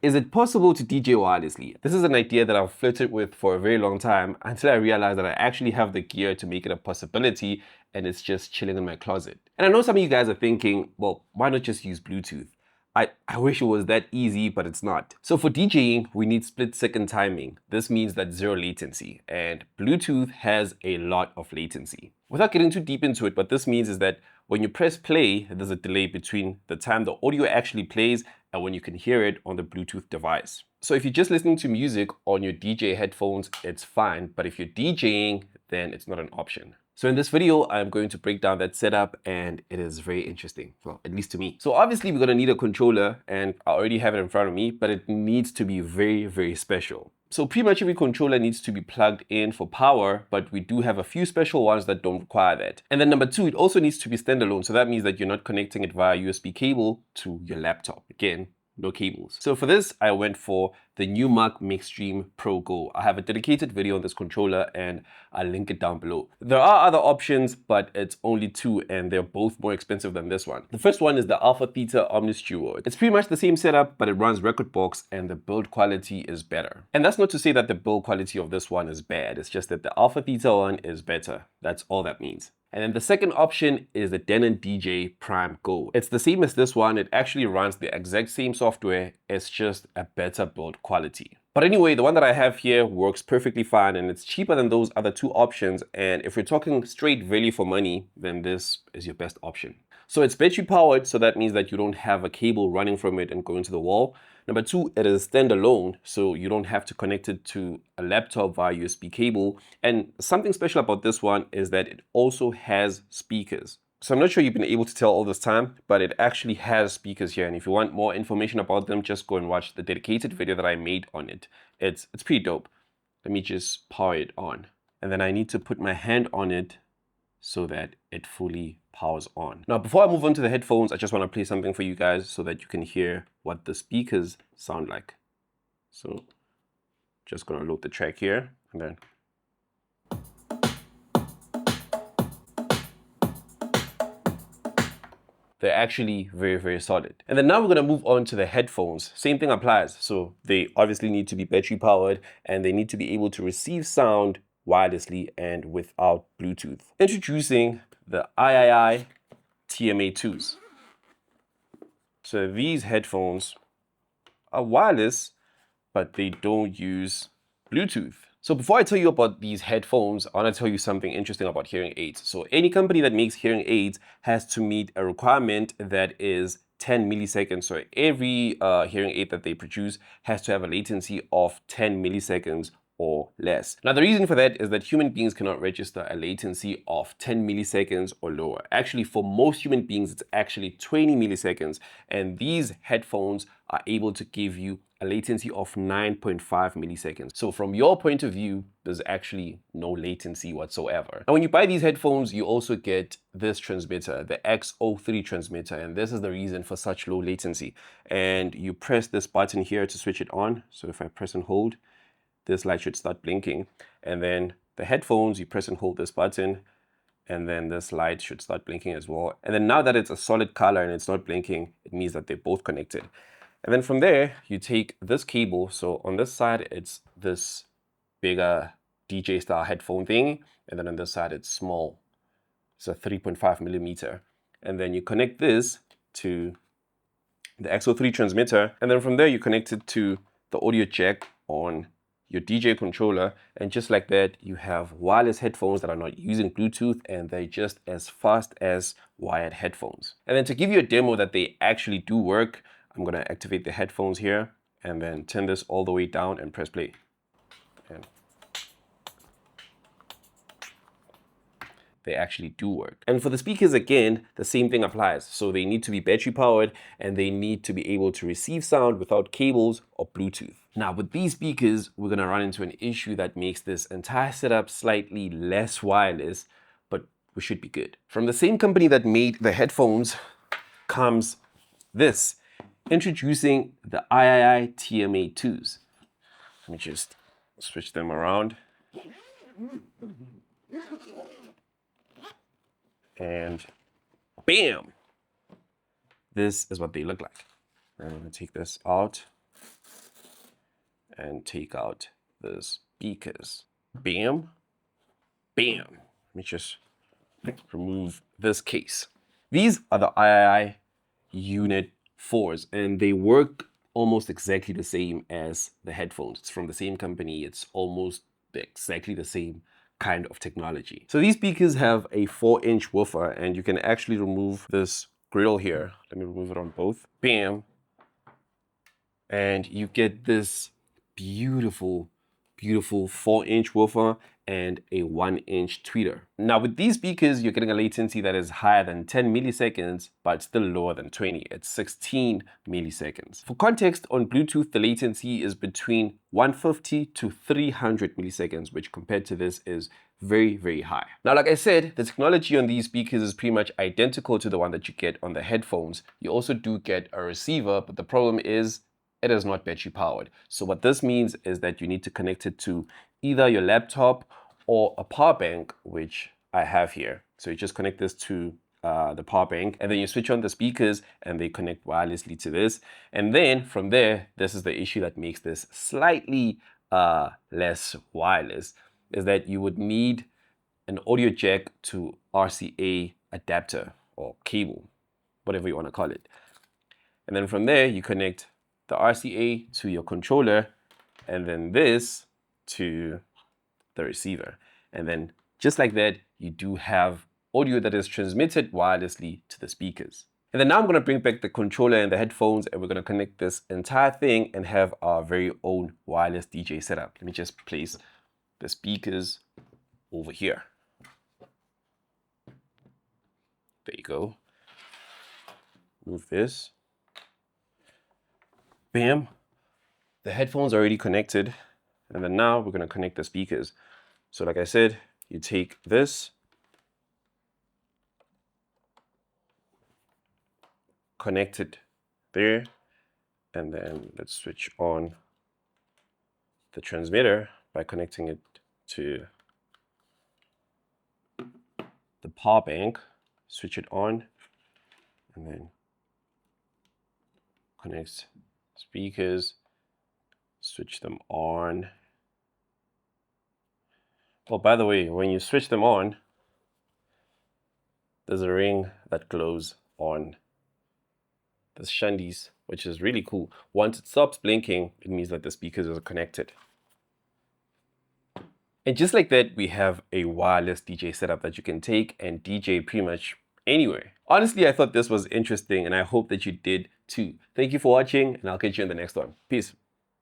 Is it possible to DJ wirelessly? This is an idea that I've flirted with for a very long time until I realized that I actually have the gear to make it a possibility and it's just chilling in my closet. And I know some of you guys are thinking, well, why not just use Bluetooth? I wish it was that easy, but it's not. So for DJing, we need split-second timing. This means that zero latency, and Bluetooth has a lot of latency. Without getting too deep into it, what this means is that when you press play, there's a delay between the time the audio actually plays and when you can hear it on the Bluetooth device. So if you're just listening to music on your DJ headphones, it's fine, but if you're DJing, then it's not an option. So in this video, I'm going to break down that setup and it is very interesting, well, at least to me. So obviously we're gonna need a controller and I already have it in front of me, but it needs to be very, very special. So pretty much every controller needs to be plugged in for power, but we do have a few special ones that don't require that. And then number two, it also needs to be standalone. So that means that you're not connecting it via USB cable to your laptop. Again, no cables. So for this, I went for the Numark Mixstream Pro Go. I have a dedicated video on this controller and I'll link it down below. There are other options, but it's only two and they're both more expensive than this one. The first one is the Alpha Theta Omnis Duo. It's pretty much the same setup, but it runs Rekordbox and the build quality is better. And that's not to say that the build quality of this one is bad. It's just that the Alpha Theta one is better. That's all that means. And then the second option is the Denon DJ Prime Go. It's the same as this one. It actually runs the exact same software. It's just a better build quality. But anyway, the one that I have here works perfectly fine and it's cheaper than those other two options. And if you're talking straight value for money, then this is your best option. So it's battery powered, so that means that you don't have a cable running from it and going to the wall. Number two, it is standalone, so you don't have to connect it to a laptop via USB cable. And something special about this one is that it also has speakers. So I'm not sure you've been able to tell all this time, but it actually has speakers here. And if you want more information about them, just go and watch the dedicated video that I made on it. It's pretty dope. Let me just power it on. And then I need to put my hand on it so that it fully powers on. Now, before I move on to the headphones, I just want to play something for you guys so that you can hear what the speakers sound like. So just gonna load the track here and then. They're actually very, very solid. And then now we're gonna move on to the headphones. Same thing applies. So they obviously need to be battery powered and they need to be able to receive sound wirelessly and without Bluetooth. Introducing the III TMA2s. So these headphones are wireless, but they don't use Bluetooth. So before I tell you about these headphones, I want to tell you something interesting about hearing aids. So any company that makes hearing aids has to meet a requirement that is 10 milliseconds. So every hearing aid that they produce has to have a latency of 10 milliseconds or less. Now, the reason for that is that human beings cannot register a latency of 10 milliseconds or lower. Actually, for most human beings, it's actually 20 milliseconds. And these headphones are able to give you a latency of 9.5 milliseconds. So from your point of view, there's actually no latency whatsoever. And when you buy these headphones, you also get this transmitter, the X03 transmitter. And this is the reason for such low latency. And you press this button here to switch it on. So if I press and hold, this light should start blinking. And then the headphones, you press and hold this button, and then this light should start blinking as well. And then now that it's a solid color and it's not blinking, it means that they're both connected. And then from there, you take this cable. So on this side, it's this bigger DJ style headphone thing. And then on this side, it's small. It's a 3.5 millimeter. And then you connect this to the X03 transmitter. And then from there, you connect it to the audio jack on your DJ controller, and just like that, you have wireless headphones that are not using Bluetooth and they're just as fast as wired headphones. And then to give you a demo that they actually do work, I'm gonna activate the headphones here and then turn this all the way down and press play. And they actually do work. And for the speakers, again, the same thing applies. So they need to be battery powered and they need to be able to receive sound without cables or Bluetooth. Now with these speakers, we're gonna run into an issue that makes this entire setup slightly less wireless, but we should be good. From the same company that made the headphones comes this, introducing the III TMA2s. Let me just switch them around. And bam, this is what they look like. I'm gonna take this out. and take out the speakers. Bam, bam. Let me just remove this case. These are the III Unit 4s, and they work almost exactly the same as the headphones. It's from the same company. It's almost exactly the same kind of technology. So these speakers have a 4-inch woofer, and you can actually remove this griddle here. Let me remove it on both. Bam. And you get this beautiful 4-inch woofer and a 1-inch tweeter. Now with these speakers, you're getting a latency that is higher than 10 milliseconds, but still lower than 20. It's 16 milliseconds. For context, on Bluetooth, the latency is between 150 to 300 milliseconds, which compared to this is very, very high. Now, like I said, the technology on these speakers is pretty much identical to the one that you get on the headphones. You also do get a receiver, but the problem is it is not battery powered. So what this means is that you need to connect it to either your laptop or a power bank, which I have here. So you just connect this to the power bank, and then you switch on the speakers and they connect wirelessly to this. And then from there, this is the issue that makes this slightly less wireless, is that you would need an audio jack to RCA adapter or cable, whatever you want to call it. And then from there, you connect the RCA to your controller, and then this to the receiver. And then just like that, you do have audio that is transmitted wirelessly to the speakers. And then now I'm going to bring back the controller and the headphones, and we're going to connect this entire thing and have our very own wireless DJ setup. Let me just place the speakers over here. There you go. Move this. Bam. The headphones are already connected. And then now we're going to connect the speakers. So like I said, you take this, connect it there, and then let's switch on the transmitter by connecting it to the power bank, switch it on, and then connect speakers, switch them on. Oh, by the way, when you switch them on, there's a ring that glows on the shandies, which is really cool. Once it stops blinking, it means that the speakers are connected. And just like that, we have a wireless DJ setup that you can take and DJ pretty much anywhere. Honestly, I thought this was interesting, and I hope that you did too. Thank you for watching, and I'll catch you in the next one. Peace.